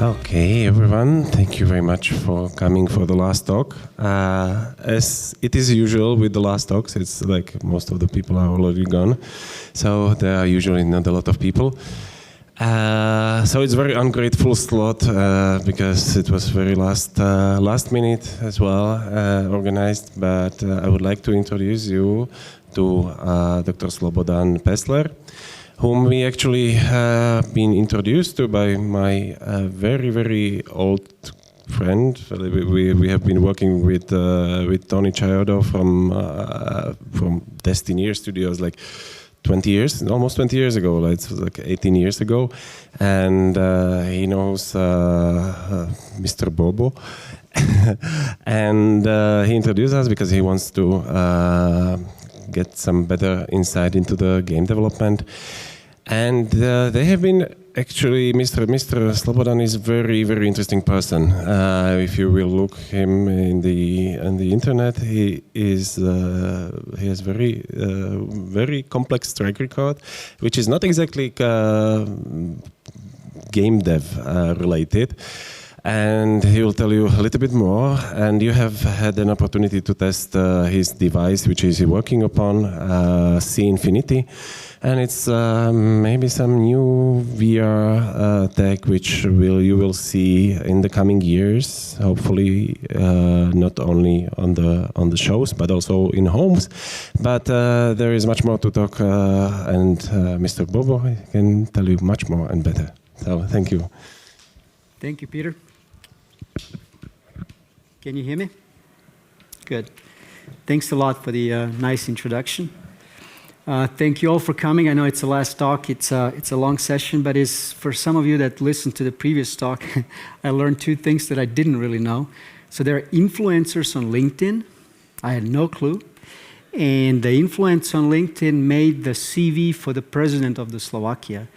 Okay, everyone, thank you very much for coming for the last talk. As it is usual with the last talks, it's like most of the people are already gone, so there are usually not a lot of people. So it's very ungrateful slot because it was very last minute as well organized, but I would like to introduce you to Dr. Slobodan Paessler, whom we actually been introduced to by my very, very old friend. We have been working with Tony Chiodo from Destineer Studios like 20 years, almost 20 years ago. Like, it was like 18 years ago, and he knows Mr. Bobo, and he introduced us because he wants to get some better insight into the game development. And they have been actually, Mr. Slobodan is a very, very interesting person. If you will look him on the internet, he has very very complex track record, which is not exactly game dev related. And he will tell you a little bit more. And you have had an opportunity to test his device, which he's working upon, C Infinity. And it's maybe some new VR tech which you will see in the coming years. Hopefully, not only on the shows but also in homes. But there is much more to talk, and Mr. Bobo can tell you much more and better. So thank you. Thank you, Peter. Can you hear me? Good. Thanks a lot for the nice introduction. Thank you all for coming. I know it's the last talk. It's a long session, but for some of you that listened to the previous talk, I learned two things that I didn't really know. So there are influencers on LinkedIn. I had no clue. And the influence on LinkedIn made the CV for the president of the Slovakia.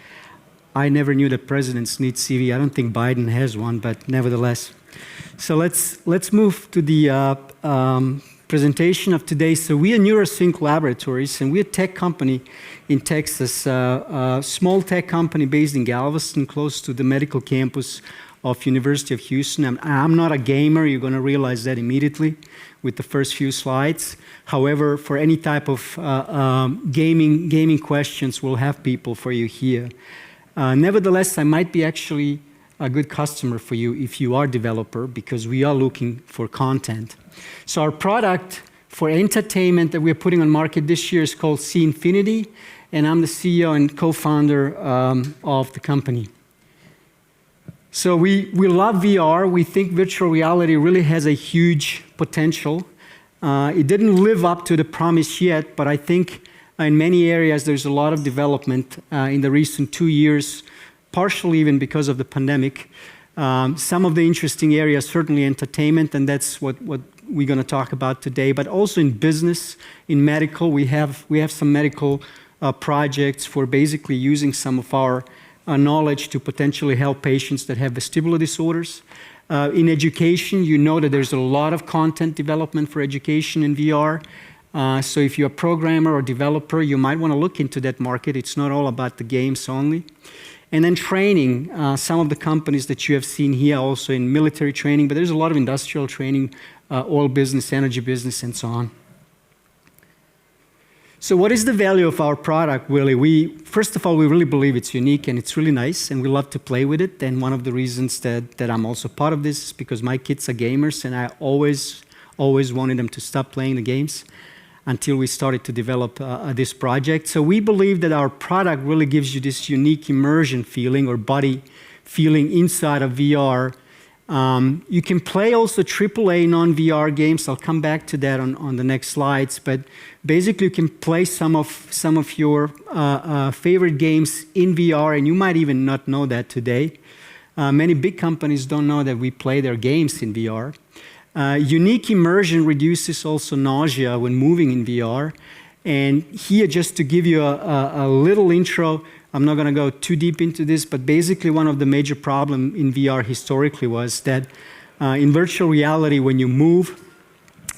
I never knew that presidents need CV. I don't think Biden has one, but nevertheless. So let's move to the presentation of today. So we are Neurosync Laboratories, and we're a tech company in Texas, a small tech company based in Galveston, close to the medical campus of University of Houston. I'm not a gamer. You're going to realize that immediately with the first few slides. However, for any type of gaming questions, we'll have people for you here. Nevertheless, I might be actually a good customer for you if you are a developer, because we are looking for content. So our product for entertainment that we're putting on market this year is called C Infinity, and I'm the CEO and co-founder of the company. So we love VR. We think virtual reality really has a huge potential. It didn't live up to the promise yet, but I think in many areas there's a lot of development in the recent 2 years, partially even because of the pandemic. Some of the interesting areas, certainly entertainment, and that's what we're going to talk about today, but also in business, in medical. We have some medical projects for basically using some of our knowledge to potentially help patients that have vestibular disorders. In education, you know that there's a lot of content development for education in VR. So if you're a programmer or developer, you might want to look into that market. It's not all about the games only. And then training, some of the companies that you have seen here also in military training, but there's a lot of industrial training, oil business, energy business, and so on. So what is the value of our product, really? First of all, we really believe it's unique and it's really nice, and we love to play with it. And one of the reasons that I'm also part of this is because my kids are gamers, and I always wanted them to stop playing the games until we started to develop this project. So we believe that our product really gives you this unique immersion feeling or body feeling inside of VR. You can play also AAA non-VR games. I'll come back to that on the next slides. But basically, you can play some of your favorite games in VR, and you might even not know that today. Many big companies don't know that we play their games in VR. Unique immersion reduces also nausea when moving in VR. And here, just to give you a little intro, I'm not going to go too deep into this, but basically one of the major problems in VR historically was that in virtual reality, when you move,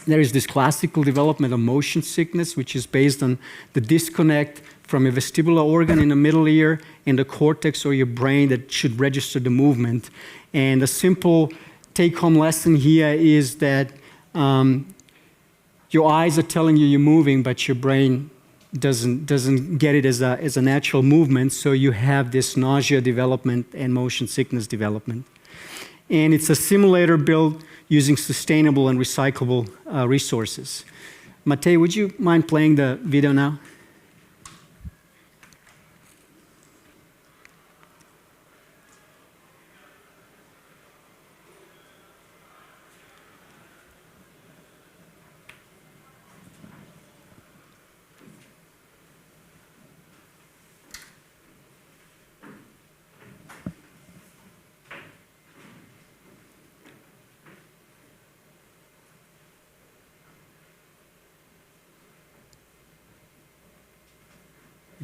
there is this classical development of motion sickness, which is based on the disconnect from a vestibular organ in the middle ear and the cortex or your brain that should register the movement. And a simple take-home lesson here is that your eyes are telling you you're moving, but your brain doesn't get it as a natural movement, so you have this nausea development and motion sickness development. And it's a simulator built using sustainable and recyclable resources. Matej, would you mind playing the video now?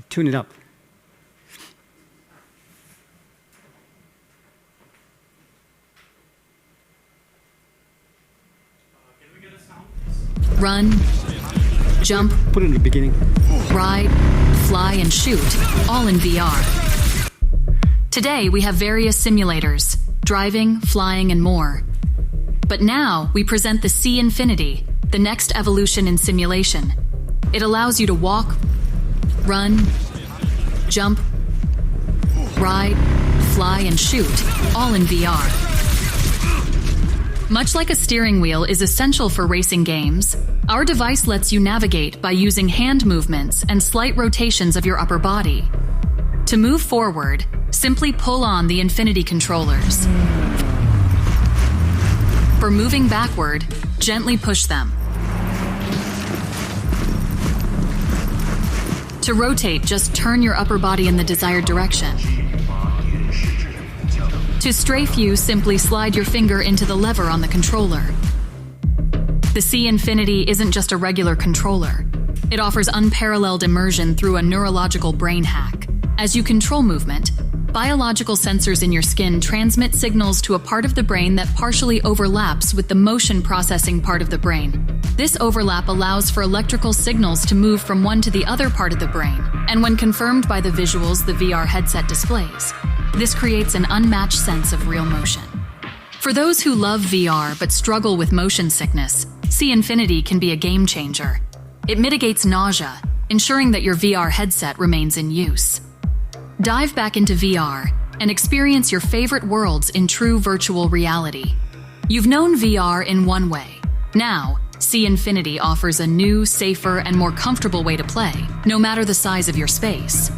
Tune it up. Run, jump, Put it in the beginning. ride, fly, and shoot, all in VR. Today, we have various simulators, driving, flying, and more. But now, we present the C Infinity, the next evolution in simulation. It allows you to walk, run, jump, ride, fly, and shoot, all in VR. Much like a steering wheel is essential for racing games, our device lets you navigate by using hand movements and slight rotations of your upper body. To move forward, simply pull on the Infinity controllers. For moving backward, gently push them. To rotate, just turn your upper body in the desired direction. To strafe you, simply slide your finger into the lever on the controller. The C Infinity isn't just a regular controller. It offers unparalleled immersion through a neurological brain hack. As you control movement, biological sensors in your skin transmit signals to a part of the brain that partially overlaps with the motion processing part of the brain. This overlap allows for electrical signals to move from one to the other part of the brain, and when confirmed by the visuals the VR headset displays, this creates an unmatched sense of real motion. For those who love VR but struggle with motion sickness, C Infinity can be a game changer. It mitigates nausea, ensuring that your VR headset remains in use. Dive back into VR and experience your favorite worlds in true virtual reality. You've known VR in one way. Now, C Infinity offers a new, safer, and more comfortable way to play, no matter the size of your space.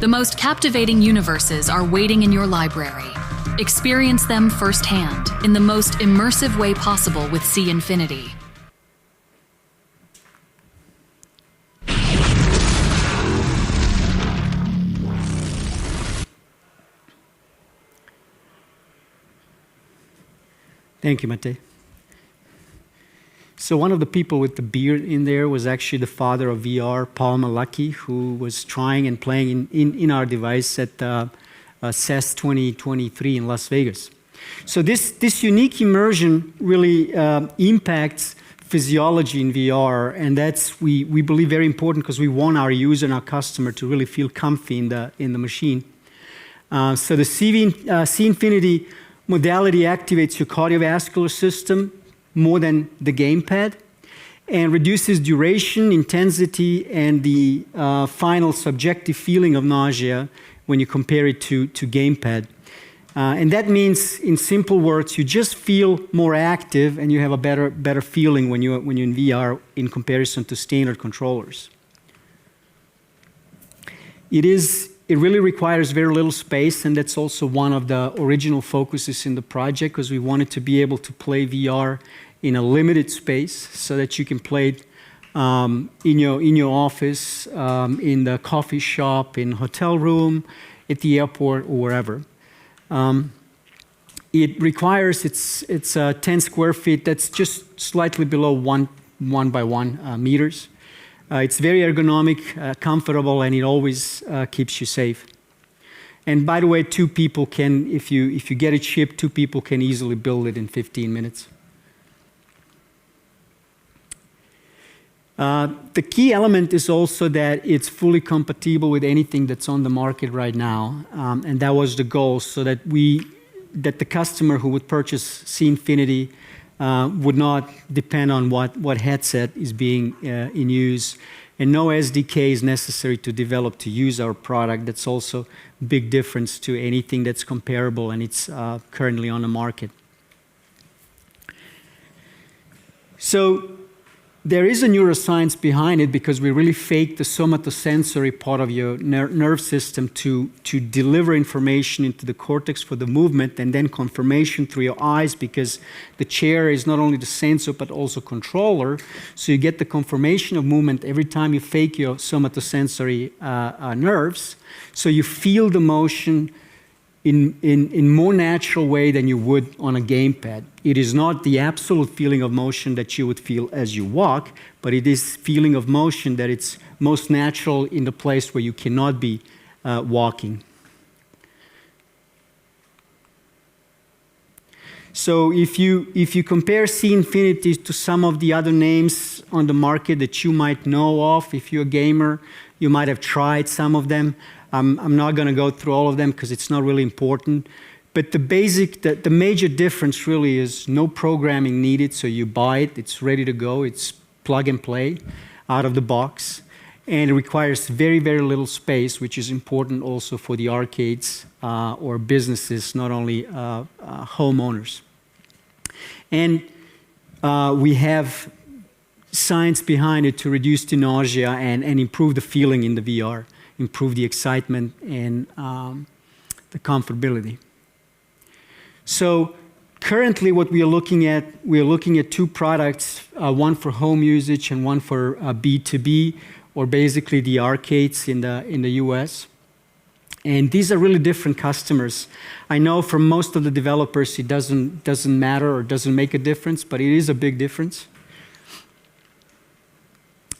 The most captivating universes are waiting in your library. Experience them firsthand in the most immersive way possible with C Infinity. Thank you, Matej. So one of the people with the beard in there was actually the father of VR, Paul Malachy, who was trying and playing in our device at CES 2023 in Las Vegas. So this unique immersion really impacts physiology in VR, and that's, we believe, very important because we want our user and our customer to really feel comfy in the machine. So the C Infinity modality activates your cardiovascular system more than the gamepad and reduces duration, intensity, and the final subjective feeling of nausea when you compare it to gamepad. And that means, in simple words, you just feel more active and you have a better feeling when you're in VR in comparison to standard controllers. It really requires very little space, and that's also one of the original focuses in the project, because we wanted to be able to play VR in a limited space so that you can play it in your office, in the coffee shop, in hotel room, at the airport, or wherever. It requires, it's 10 square feet, that's just slightly below one by one meters. It's very ergonomic, comfortable, and it always keeps you safe. And by the way, two people can, if you get it shipped, two people can easily build it in 15 minutes. The key element is also that it's fully compatible with anything that's on the market right now, and that was the goal, so that the customer who would purchase C-Infinity would not depend on what headset is being in use, and no SDK is necessary to develop to use our product. That's also a big difference to anything that's comparable and it's currently on the market. So there is a neuroscience behind it, because we really fake the somatosensory part of your nerve system to deliver information into the cortex for the movement, and then confirmation through your eyes, because the chair is not only the sensor but also controller. So you get the confirmation of movement every time you fake your somatosensory nerves. So you feel the motion in more natural way than you would on a gamepad. It is not the absolute feeling of motion that you would feel as you walk, but it is feeling of motion that it's most natural in the place where you cannot be walking. So if you compare C-Infinity to some of the other names on the market that you might know of, if you're a gamer, you might have tried some of them. I'm not going to go through all of them because it's not really important. But the major difference really is no programming needed. So you buy it, it's ready to go, it's plug and play out of the box. And it requires very, very little space, which is important also for the arcades or businesses, not only homeowners. And we have science behind it to reduce the nausea and improve the feeling in the VR. Improve the excitement and the comfortability. So currently what we are looking at two products, one for home usage and one for B2B, or basically the arcades in the US. And these are really different customers. I know for most of the developers it doesn't matter or doesn't make a difference, but it is a big difference.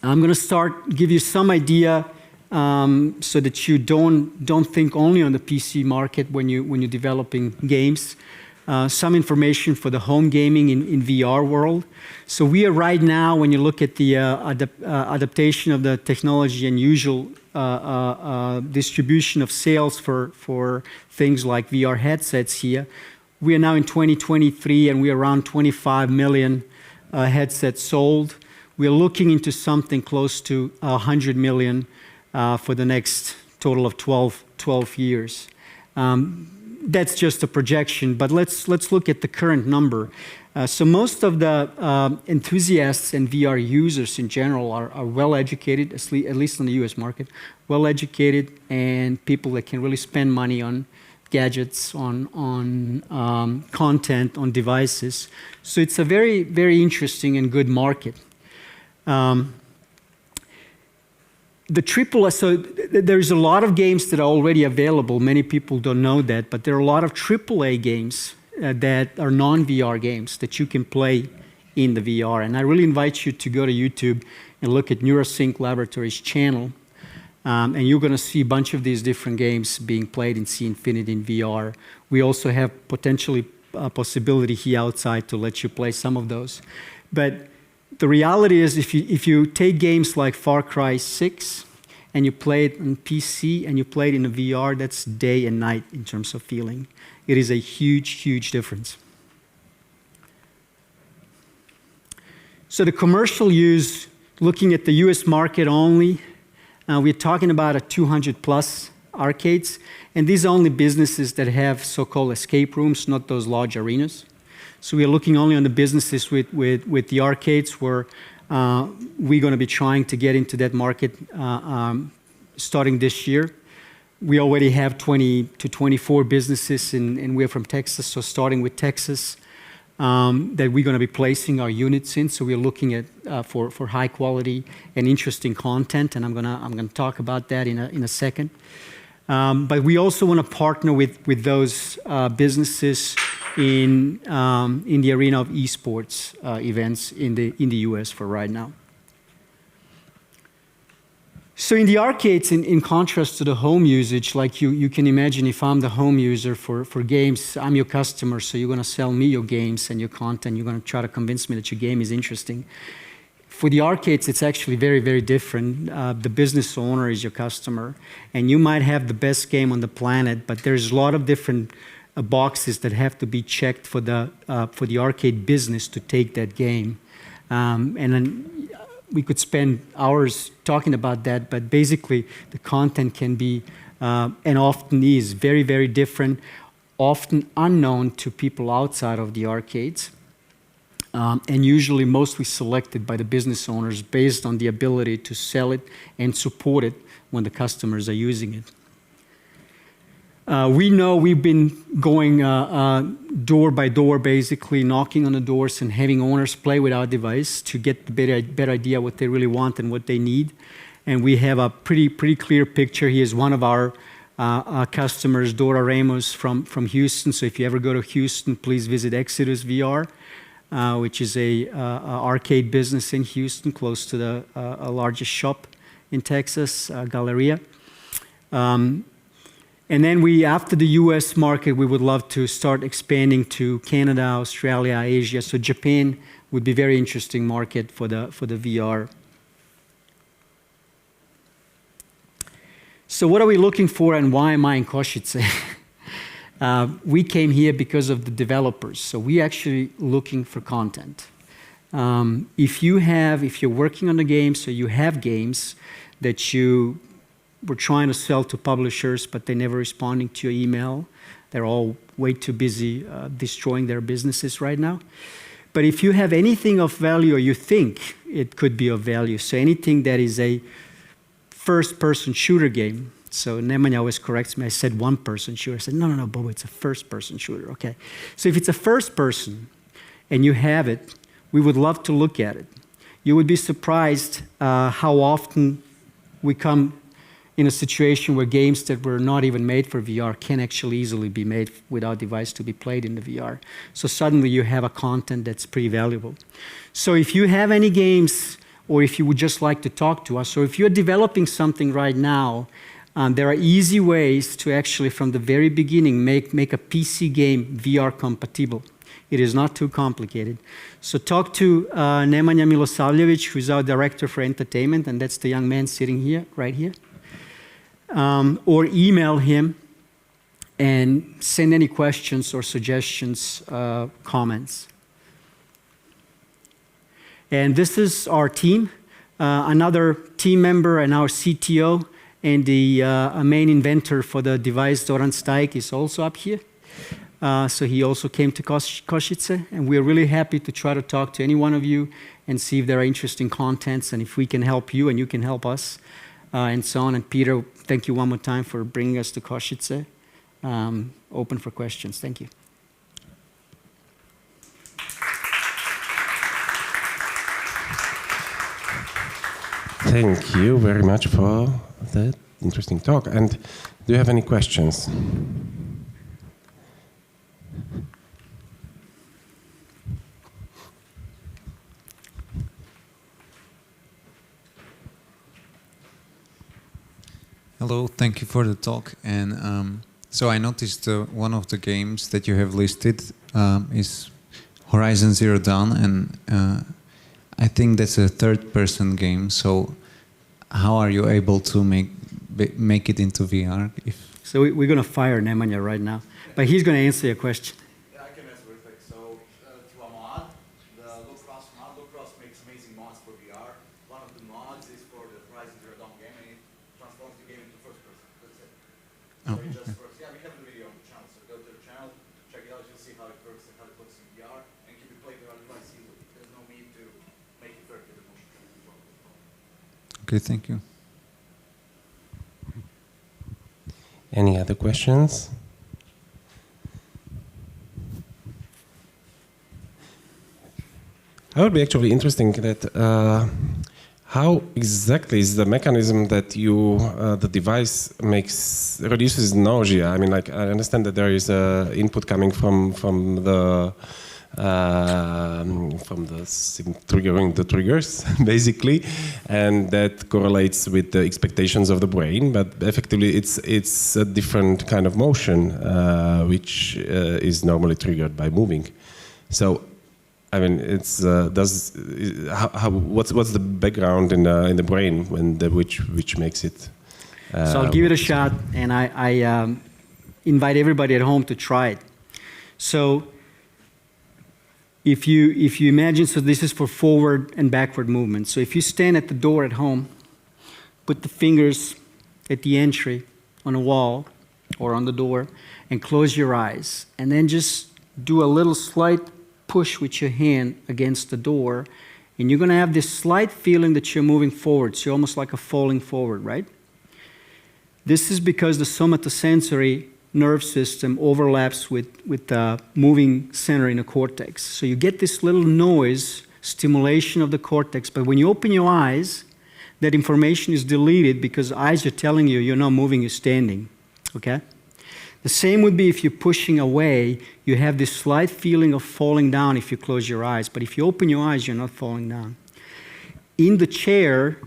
I'm going to give you some idea so that you don't think only on the PC market when you're developing games. Some information for the home gaming in VR world. So we are right now, when you look at the adaptation of the technology and usual distribution of sales for things like VR headsets here, we are now in 2023 and we are around 25 million headsets sold. We are looking into something close to 100 million for the next total of 12 years. That's just a projection, but let's look at the current number. So most of the enthusiasts and VR users in general are well educated, at least in the US market, well educated, and people that can really spend money on gadgets, on content, on devices. So it's a very, very interesting and good market. So there's a lot of games that are already available. Many people don't know that, but there are a lot of AAA games that are non-VR games that you can play in the VR. And I really invite you to go to YouTube and look at Neurosync Laboratories channel. And you're going to see a bunch of these different games being played in C-Infinity in VR. We also have potentially a possibility here outside to let you play some of those. But the reality is, if you take games like Far Cry 6 and you play it on PC and you play it in a VR, that's day and night in terms of feeling. It is a huge, huge difference. So the commercial use, looking at the US market only, we're talking about a 200 plus arcades, and these are only businesses that have so-called escape rooms, not those large arenas. So we are looking only on the businesses with the arcades, where we're going to be trying to get into that market starting this year. We already have 20 to 24 businesses, and we're from Texas, so starting with Texas, that we're going to be placing our units in. So we're looking at for high quality and interesting content, and I'm going to talk about that in a second. But we also want to partner with those businesses in the arena of esports events in the US for right now. So in the arcades, in contrast to the home usage, like you can imagine, if I'm the home user for games, I'm your customer, so you're going to sell me your games and your content. You're going to try to convince me that your game is interesting. For the arcades, it's actually very, very different. The business owner is your customer, and you might have the best game on the planet, but there's a lot of different boxes that have to be checked for the arcade business to take that game. And then we could spend hours talking about that, but basically the content can be, and often is, very, very different, often unknown to people outside of the arcades. And usually mostly selected by the business owners based on the ability to sell it and support it when the customers are using it. We know we've been going door by door, basically knocking on the doors and having owners play with our device to get the better idea what they really want and what they need. And we have a pretty clear picture. He is one of our customers, Dora Ramos from Houston. So if you ever go to Houston, please visit Exodus VR. Which is a arcade business in Houston, close to the largest shop in Texas, Galleria. And then after the US market, we would love to start expanding to Canada, Australia, Asia. So Japan would be a very interesting market for the VR. So what are we looking for and why am I in Košice? We came here because of the developers, so we're actually looking for content. If you're working on the game, so you have games that you were trying to sell to publishers, but they're never responding to your email, they're all way too busy destroying their businesses right now. But if you have anything of value, or you think it could be of value, so anything that is a first-person shooter game. So Nemanja always corrects me. I said one-person shooter. I said, no, Bobo, it's a first-person shooter. Okay. So if it's a first-person and you have it, we would love to look at it. You would be surprised how often we come in a situation where games that were not even made for VR can actually easily be made with our device to be played in the VR. So suddenly you have a content that's pretty valuable. So if you have any games, or if you would just like to talk to us, or if you're developing something right now, there are easy ways to actually, from the very beginning, make a PC game VR compatible. It is not too complicated. So talk to Nemanja Milosavljević, who's our director for entertainment, and that's the young man sitting here, right here. Or email him and send any questions or suggestions, comments. And this is our team. Another team member and our CTO and the main inventor for the device, Zoran Stajk, is also up here. So he also came to Košice, and we're really happy to try to talk to any one of you and see if there are interesting contents and if we can help you and you can help us, and so on. And Peter, thank you one more time for bringing us to Košice. Open for questions. Thank you. Thank you very much for that interesting talk. And do you have any questions? Hello, thank you for the talk. And so I noticed one of the games that you have listed is Horizon Zero Dawn, and I think that's a third-person game. So how are you able to make it into VR? So we're going to fire Nemanja right now, but he's going to answer your question. Yeah, I can answer real quick. So through a mod, the Lucross mod, Lucross makes amazing mods for VR. One of the mods is for the Horizon Zero Dawn game, and it transforms the game into first person. That's it. So you just first, yeah, we have the video on the channel. So go to the channel, check it out. You'll see how it works and how it looks in VR, and can be played with our device easily. There's no need to make it work with the motion control. Okay, thank you. Any other questions? That would be actually interesting that how exactly is the mechanism that you the device reduces nausea? I mean, like, I understand that there is input coming from the triggering the triggers, basically, and that correlates with the expectations of the brain. But effectively, it's a different kind of motion, which is normally triggered by moving. So, I mean, it's what's the background in the brain which makes it? So I'll give it a shot, and I invite everybody at home to try it. So if you imagine, so this is for forward and backward movement. So if you stand at the door at home, put the fingers at the entry on a wall or on the door, and close your eyes, and then just do a little slight push with your hand against the door, and you're going to have this slight feeling that you're moving forward. So you're almost like a falling forward, right? This is because the somatosensory nerve system overlaps with the moving center in the cortex. So you get this little noise, stimulation of the cortex, but when you open your eyes, that information is deleted because eyes are telling you you're not moving, you're standing, okay? The same would be if you're pushing away, you have this slight feeling of falling down if you close your eyes, but if you open your eyes, you're not falling down. In the chair,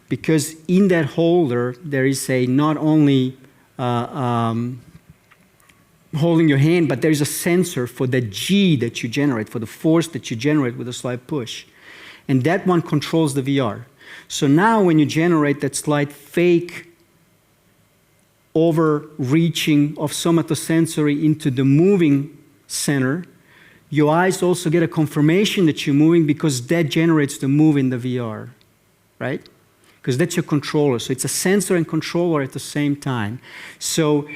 because in that holder, there is a not only holding your hand, but there's a sensor for the G that you generate, for the force that you generate with a slight push. And that one controls the VR. So now when you generate that slight fake overreaching of somatosensory into the moving center, your eyes also get a confirmation that you're moving because that generates the move in the VR, right? Because that's your controller. So it's a sensor and controller at the same time. So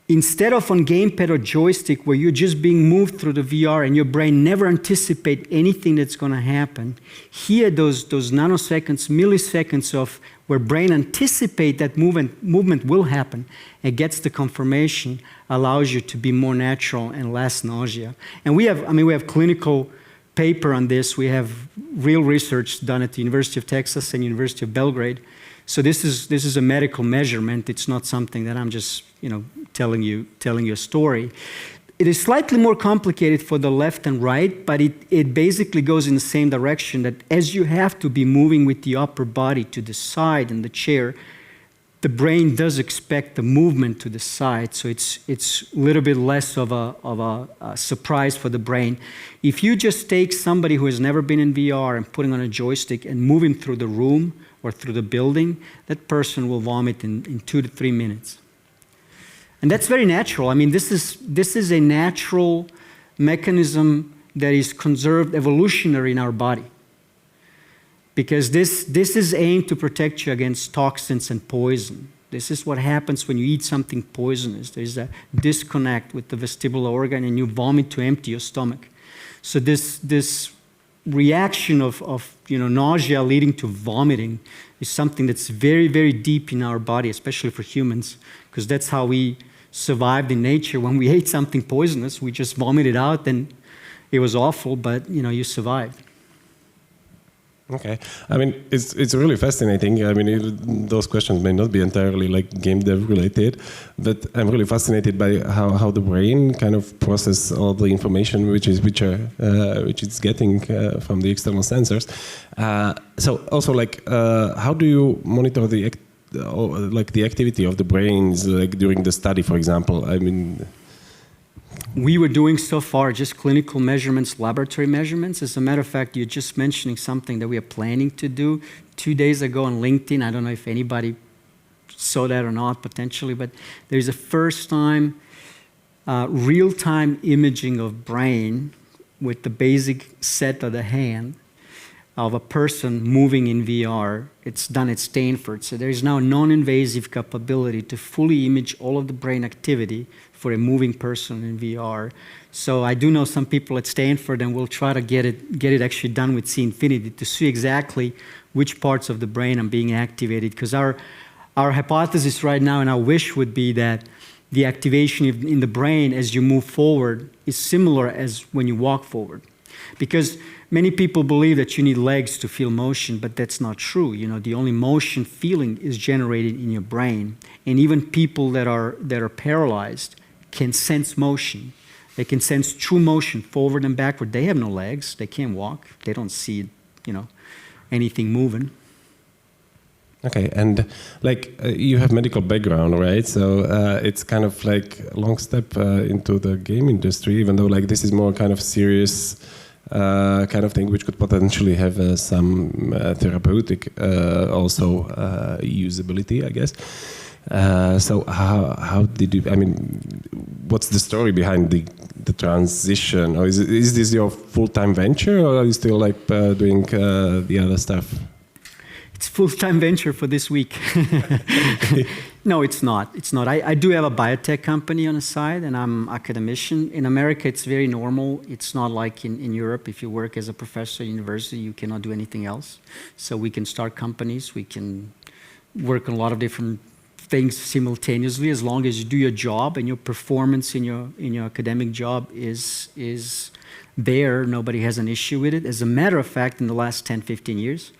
instead of on gamepad or joystick where you're just being moved through the VR and your brain never anticipates anything that's going to happen, here those nanoseconds, milliseconds of where brain anticipate that movement will happen and gets the confirmation, allows you to be more natural and less nausea. And we have clinical paper on this. We have real research done at the University of Texas and University of Belgrade. So this is a medical measurement. It's not something that I'm just telling you a story. It is slightly more complicated for the left and right, but it basically goes in the same direction, that as you have to be moving with the upper body to the side in the chair, the brain does expect the movement to the side, so it's a little bit less of a surprise for the brain. If you just take somebody who has never been in VR and putting on a joystick and move him through the room or through the building, that person will vomit in 2 to 3 minutes. And that's very natural. I mean, this is a natural mechanism that is conserved evolutionary in our body. Because this is aimed to protect you against toxins and poison. This is what happens when you eat something poisonous. There's a disconnect with the vestibular organ and you vomit to empty your stomach. So this reaction of nausea leading to vomiting is something that's very, very deep in our body, especially for humans, because that's how we survived in nature. When we ate something poisonous, we just vomited out and it was awful, but you survived. Okay, I mean it's really fascinating. I mean those questions may not be entirely like game dev related, but I'm really fascinated by how the brain kind of processes all the information which it's getting from the external sensors. So also how do you monitor the activity of the brains during the study, for example? I mean. We were doing so far just clinical measurements, laboratory measurements. As a matter of fact, you're just mentioning something that we are planning to do 2 days ago on LinkedIn. I don't know if anybody saw that or not, potentially, but there's a first time real-time imaging of brain with the basic set of the hand of a person moving in VR. It's done at Stanford. So there is now a non-invasive capability to fully image all of the brain activity for a moving person in VR. So I do know some people at Stanford, and we'll try to get it actually done with C Infinity to see exactly which parts of the brain are being activated. Because our hypothesis right now and our wish would be that the activation in the brain as you move forward is similar as when you walk forward. Because many people believe that you need legs to feel motion, but that's not true. The only motion feeling is generated in your brain. And even people that are paralyzed can sense motion. They can sense true motion, forward and backward. They have no legs. They can't walk. They don't see, anything moving. Okay, and you have medical background, right? So it's kind of like a long step into the game industry, even though this is more kind of serious kind of thing, which could potentially have some therapeutic also usability, I guess. So how did you? I mean, what's the story behind the transition? Or is this your full-time venture, or are you still like doing the other stuff? It's full-time venture for this week. No, it's not. It's not. I do have a biotech company on the side, and I'm an academician. In America, it's very normal. It's not like in Europe. If you work as a professor at university, you cannot do anything else. So we can start companies. We can work on a lot of different things simultaneously, as long as you do your job and your performance in your academic job is there. Nobody has an issue with it. As a matter of fact, in the last 10, 15 years,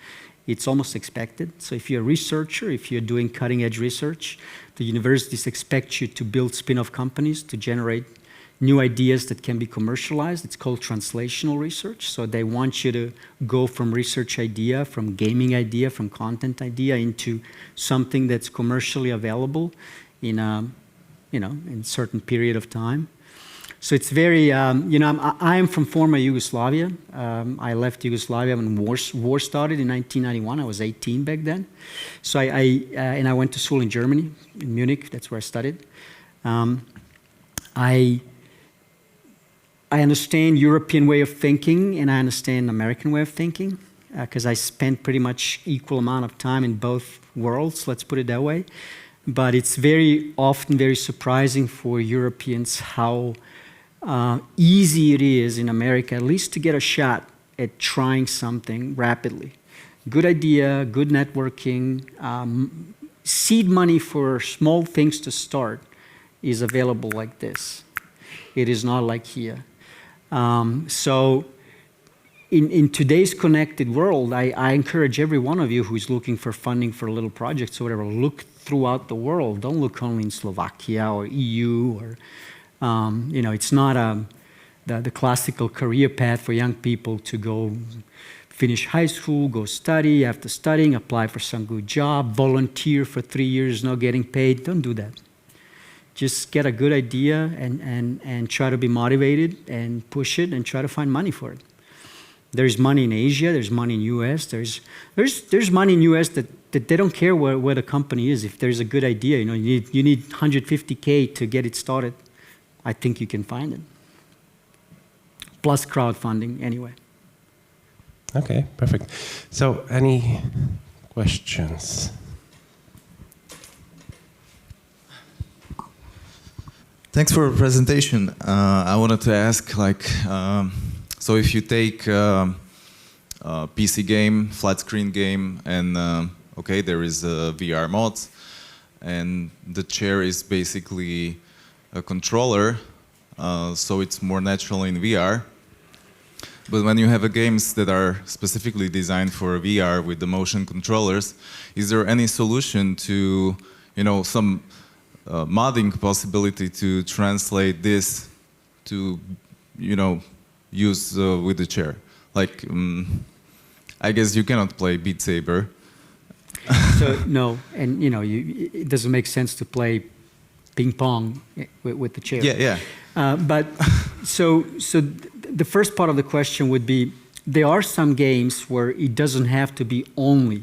it's almost expected. So if you're a researcher, if you're doing cutting-edge research, the universities expect you to build spin-off companies to generate new ideas that can be commercialized. It's called translational research. So they want you to go from research idea, from gaming idea, from content idea into something that's commercially available in a certain period of time. So it's very, I am from former Yugoslavia. I left Yugoslavia when war started in 1991. I was 18 back then. So I went to school in Germany, in Munich. That's where I studied. I understand European way of thinking, and I understand American way of thinking, because I spent pretty much equal amount of time in both worlds, let's put it that way. But it's very often very surprising for Europeans how easy it is in America, at least to get a shot at trying something rapidly. Good idea, good networking, seed money for small things to start is available like this. It is not like here. So in today's connected world, I encourage every one of you who is looking for funding for little projects or whatever, look throughout the world. Don't look only in Slovakia or EU or it's not the classical career path for young people to go finish high school, go study, after studying, apply for some good job, volunteer for 3 years, not getting paid. Don't do that. Just get a good idea and try to be motivated and push it and try to find money for it. There's money in Asia, there's money in US, there's money in US that they don't care where the company is. If there's a good idea, you need 150K to get it started. I think you can find it. Plus crowdfunding, anyway. Okay, perfect. So, any questions? Thanks for the presentation. I wanted to ask, so if you take a PC game, flat screen game, and there is a VR mod, and the chair is basically a controller, so it's more natural in VR. But when you have games that are specifically designed for VR with the motion controllers, is there any solution to, some modding possibility to translate this to, use with the chair? Like, I guess you cannot play Beat Saber. So no, and it doesn't make sense to play ping pong with the chair. Yeah. But so the first part of the question would be, there are some games where it doesn't have to be only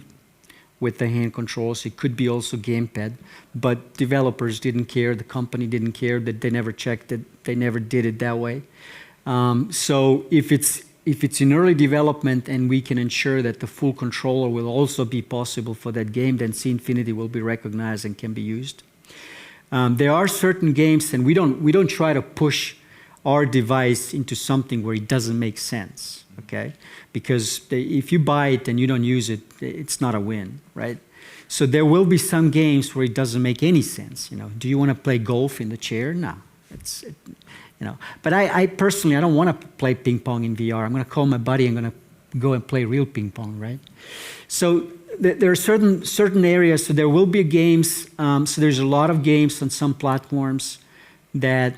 with the hand controls. It could be also gamepad, but developers didn't care, the company didn't care, that they never checked it, they never did it that way. So if it's in early development and we can ensure that the full controller will also be possible for that game, then C Infinity will be recognized and can be used. There are certain games, and we don't try to push our device into something where it doesn't make sense, okay? Because if you buy it and you don't use it, it's not a win, right? So there will be some games where it doesn't make any sense. Do you want to play golf in the chair? No, But I personally, I don't want to play ping pong in VR. I'm going to call my buddy. I'm going to go and play real ping pong, right? So there are certain areas. So there will be games. So there's a lot of games on some platforms that,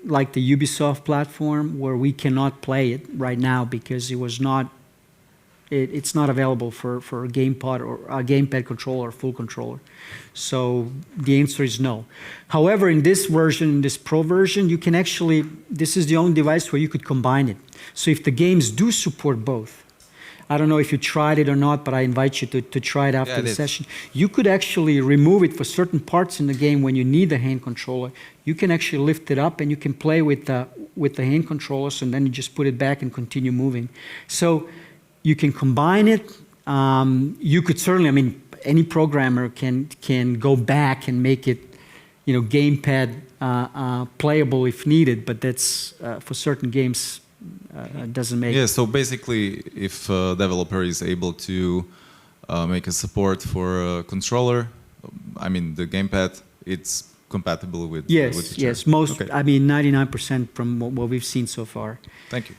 like the Ubisoft platform, where we cannot play it right now because it was not It's not available for a gamepad or a gamepad controller or full controller. So the answer is no. However, in this version, in this Pro version, you can actually, this is the only device where you could combine it. So if the games do support both, I don't know if you tried it or not, but I invite you to try it after the session. You could actually remove it for certain parts in the game when you need the hand controller. You can actually lift it up and you can play with the hand controllers, and then you just put it back and continue moving. So you can combine it. You could certainly, I mean, any programmer can go back and make it, you know, gamepad playable if needed, but that's for certain games doesn't make. Yeah, so basically, if a developer is able to make a support for a controller, I mean the gamepad, it's compatible with. Yes, with the chair. yes. Most, Okay. I mean, 99% from what we've seen so far. Thank you.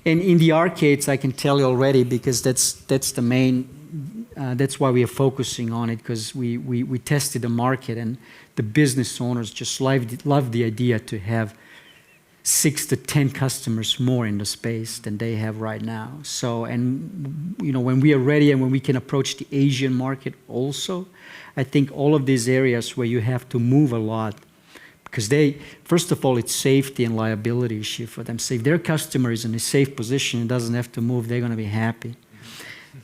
And in the arcades, I can tell you already, because that's the main. That's why we are focusing on it, because we tested the market, and the business owners just love the idea to have 6 to 10 customers more in the space than they have right now. So, and you know, when we are ready and when we can approach the Asian market also, I think all of these areas where you have to move a lot, because they, first of all, it's safety and liability issue for them. So if their customer is in a safe position and doesn't have to move, they're going to be happy.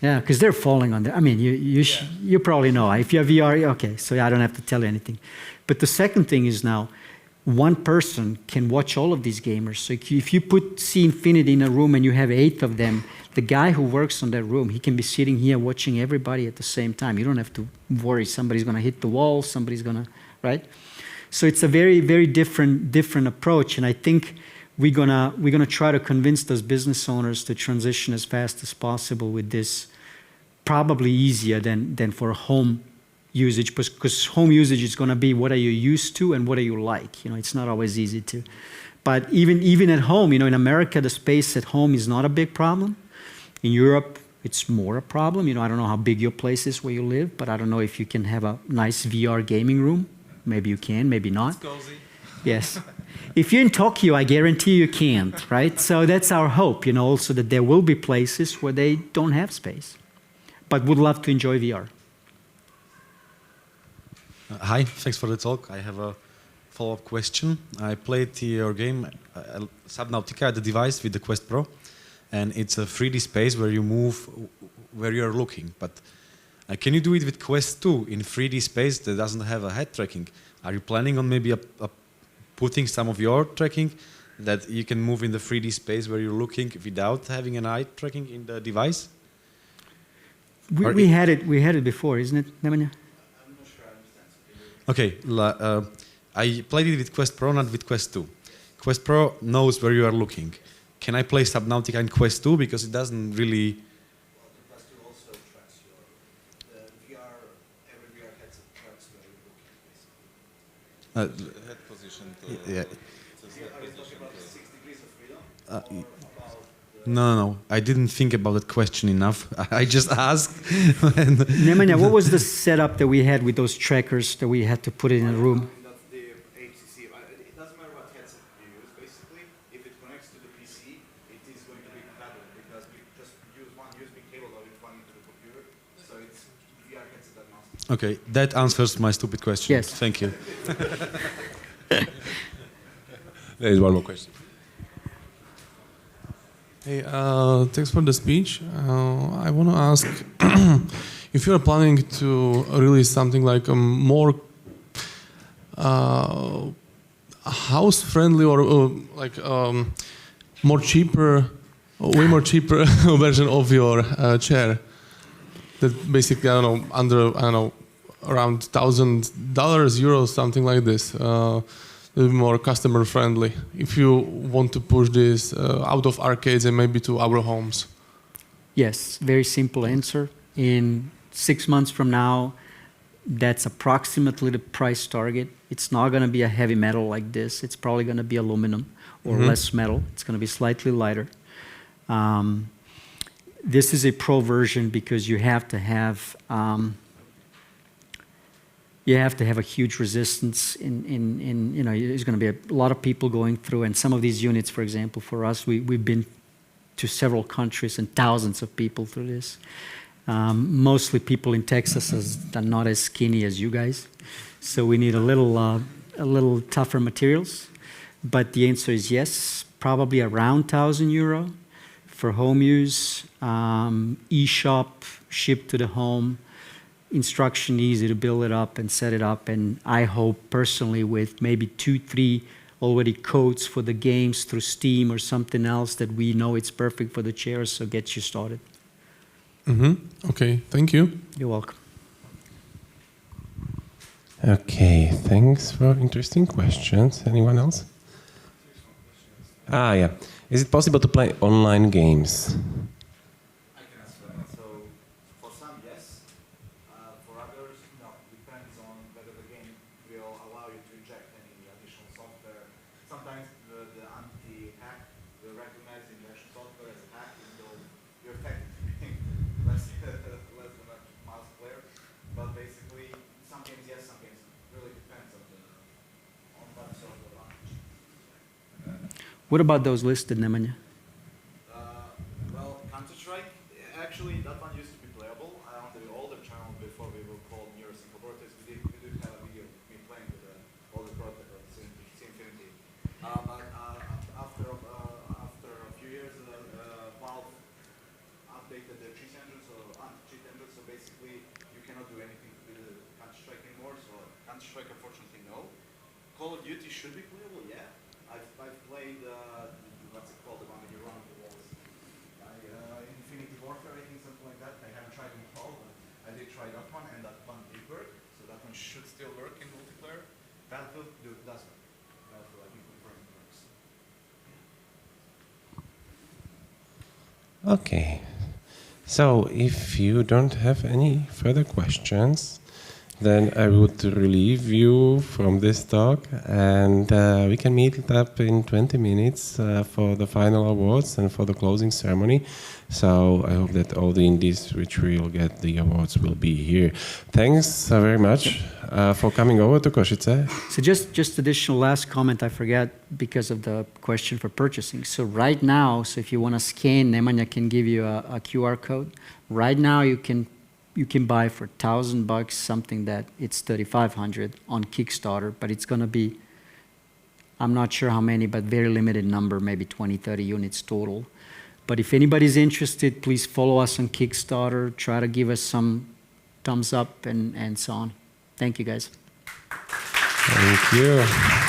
Yeah, because they're falling on that. I mean, you probably know. If you have VR, okay, so I don't have to tell you anything. But the second thing is now, one person can watch all of these gamers. So if you put C Infinity in a room and you have 8 of them, the guy who works on that room, he can be sitting here watching everybody at the same time. You don't have to worry somebody's going to hit the wall, somebody's going to, right? So it's a very, very different approach. And I think we're gonna try to convince those business owners to transition as fast as possible with this. Probably easier than for home usage, because home usage is going to be what are you used to and what are you like. You know, it's not always easy to. But even at home, you know, in America, the space at home is not a big problem. In Europe, it's more a problem. You know, I don't know how big your place is where you live, but I don't know if you can have a nice VR gaming room. Maybe you can, maybe not. It's cozy. Yes. If you're in Tokyo, I guarantee you can't, right? So that's our hope, you know, also that there will be places where they don't have space, but would love to enjoy VR. Hi, thanks for the talk. I have a follow-up question. I played your game, Subnautica, the device with the Quest Pro, and it's a 3D space where you move where you're looking. But can you do it with Quest 2 in 3D space that doesn't have a head tracking? Are you planning on maybe putting some of your tracking that you can move in the 3D space where you're looking without having an eye tracking in the device? We had it before, isn't it, Nemanja? Okay, I played it with Quest Pro, not with Quest 2. Quest Pro knows where you are looking. Can I play Subnautica in Quest 2? Because it doesn't really... Well, the Quest 2 also tracks your... The VR, every VR headset tracks where you're looking, basically. Head position. Yeah. Are you talking about 6 degrees of freedom? No. I didn't think about that question enough. I just asked. Nemanja, what was the setup that we had with those trackers that we had to put it in a room? That's the HTC. It doesn't matter what headset you use, basically. If it connects to the PC, it is going to be compatible, because we just use one USB cable of it running to the computer. So it's VR headset agnostic. Okay, that answers my stupid question. Yes. Thank you. There is one more question. Hey, thanks for the speech. I want to ask if you are planning to release something like a more house-friendly or like more cheaper, way more cheaper version of your chair. That basically, I don't know, around $1,000, euros, something like this. A little more customer friendly if you want to push this out of arcades and maybe to our homes. Yes, very simple answer. In 6 months from now, that's approximately the price target. It's not going to be a heavy metal like this. It's probably going to be aluminum or less metal. It's going to be slightly lighter. This is a pro version because you have to have a huge resistance in you know, there's going to be a lot of people going through, and some of these units, for example, for us, we've been to several countries and thousands of people through this. Mostly people in Texas are not as skinny as you guys, so we need a little tougher materials. But the answer is yes, probably around €1,000 for home use, e-shop, shipped to the home, instruction easy to build it up and set it up, and I hope personally with maybe 2-3 already codes for the games through Steam or something else that we know it's perfect for the chairs, so get you started. Okay, thank you. You're welcome. Okay, thanks for interesting questions. Anyone else? Yeah. Is it possible to play online games? I can answer that. So, for some, yes. For others, no. Depends on whether the game will allow you to inject any additional software. Sometimes the anti-hack will recognize the injection software as a hack, even though you're technically less than a mouse player. But basically, some games yes, some games no. Really depends on what sort of launch. What about those listed, Nemanja? Well, Counter-Strike, actually, that one used to be playable. On the older channel, before we were called Neuros Incorporated, we did have a video of me playing with the older prototype, C-Infinity. But after a few years, Valve updated their cheat engine, so basically you cannot do anything with Counter-Strike anymore. So Counter-Strike, unfortunately, no. Call of Duty should be playable, yeah. I've played, what's it called, the one when you run on the walls. Infinity Warfare, I think, something like that. I haven't tried them all, but I did try that one, and that one did work. So that one should still work in multiplayer. Battlefield does work. Battlefield, I can confirm it works. Okay. So if you don't have any further questions, then I would relieve you from this talk, and we can meet up in 20 minutes for the final awards and for the closing ceremony. So I hope that all the indies which will get the awards will be here. Thanks very much for coming over to Košice. So just additional last comment I forgot because of the question for purchasing. So right now, so if you want to scan, Nemanja can give you a QR code. Right now you can buy for $1,000 something that it's 3,500 on Kickstarter, but it's going to be, I'm not sure how many, but very limited number, maybe 20, 30 units total. But if anybody's interested, please follow us on Kickstarter, try to give us some thumbs up and so on. Thank you, guys. Thank you.